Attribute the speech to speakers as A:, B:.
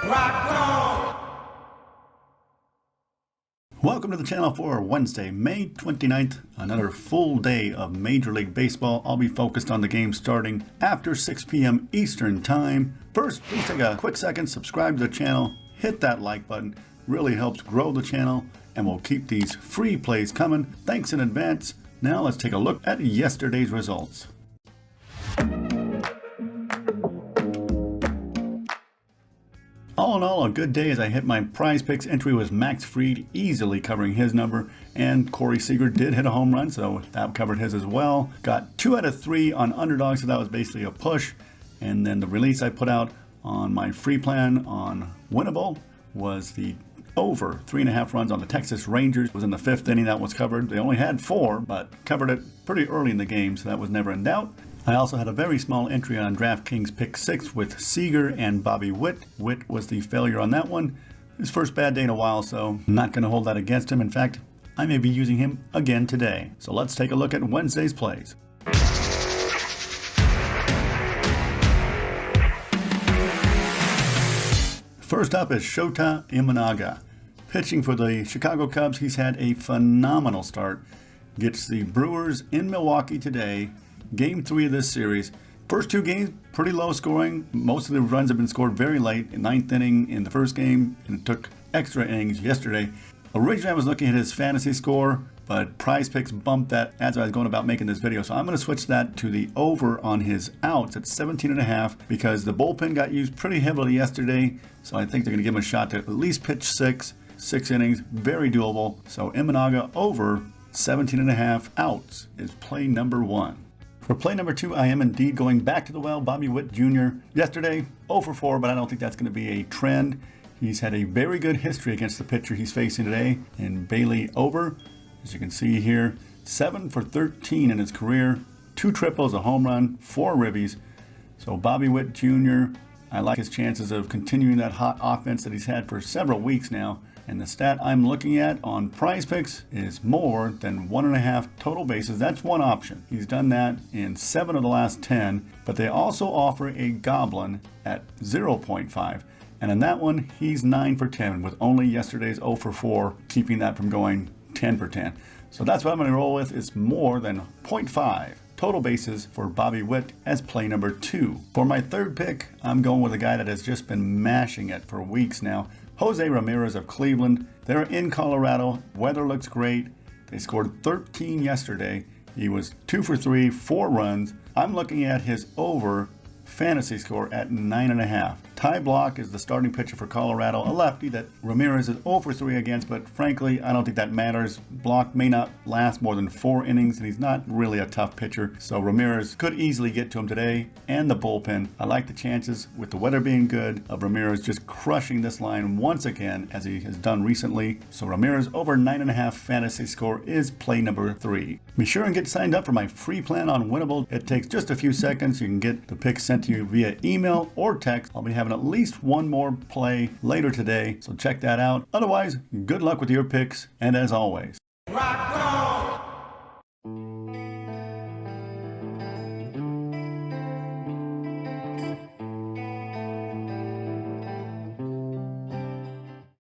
A: Rock on!
B: Welcome to the channel for Wednesday, May 29th, another full day of Major League Baseball. I'll be focused on the game starting after 6 p.m. Eastern Time. First, please take a quick second, subscribe to the channel, hit that like button. Really helps grow the channel, and we'll keep these free plays coming. Thanks in advance. Now let's take a look at yesterday's results. All in all, a good day as I hit my prize picks entry with Max Fried easily covering his number, and Corey Seager did hit a home run, so that covered his as well. Got 2 out of 3 on underdog, so that was basically a push. And then the release I put out on my free plan on Winnable was the over 3.5 runs on the Texas Rangers. It was in the 5th inning that was covered. They only had 4, but covered it pretty early in the game, so that was never in doubt. I also had a very small entry on DraftKings Pick 6 with Seager and Bobby Witt. Witt was the failure on that one. His first bad day in a while, so I'm not going to hold that against him. In fact, I may be using him again today. So let's take a look at Wednesday's plays. First up is Shota Imanaga. Pitching for the Chicago Cubs, he's had a phenomenal start. Gets the Brewers in Milwaukee today. Game 3 of this series. First 2 games, pretty low scoring. Most of the runs have been scored very late. In 9th inning in the first game, and it took extra innings yesterday. Originally, I was looking at his fantasy score, but PrizePicks bumped that as I was going about making this video. So I'm going to switch that to the over on his outs at 17.5 because the bullpen got used pretty heavily yesterday. So I think they're going to give him a shot to at least pitch 6 innings. Very doable. So Imanaga over 17.5 outs is play number 1. For play number 2, I am indeed going back to the well. Bobby Witt Jr. yesterday, 0 for 4, but I don't think that's going to be a trend. He's had a very good history against the pitcher he's facing today in Bailey Over. As you can see here, 7 for 13 in his career, 2 triples, a home run, 4 ribbies. So Bobby Witt Jr., I like his chances of continuing that hot offense that he's had for several weeks now. And the stat I'm looking at on PrizePicks is more than 1.5 total bases. That's one option. He's done that in 7 of the last 10, but they also offer a goblin at 0.5. And in that one, he's 9 for 10 with only yesterday's 0 for 4, keeping that from going 10 for 10. So that's what I'm going to roll with. It's more than 0.5 total bases for Bobby Witt as play number 2. For my third pick, I'm going with a guy that has just been mashing it for weeks now. Jose Ramirez of Cleveland. They're in Colorado. Weather looks great. They scored 13 yesterday. He was 2 for 3, 4 runs. I'm looking at his over fantasy score at 9.5. Ty Blach is the starting pitcher for Colorado, a lefty that Ramirez is 0 for 3 against, but frankly, I don't think that matters. Blach may not last more than 4 innings, and he's not really a tough pitcher, so Ramirez could easily get to him today, and the bullpen. I like the chances, with the weather being good, of Ramirez just crushing this line once again, as he has done recently. So Ramirez over 9.5 fantasy score is play number 3. Be sure and get signed up for my free plan on Winnable. It takes just a few seconds. You can get the picks sent to you via email or text. I'll be having at least one more play later today, so check that out. Otherwise, good luck with your picks, and as always, rock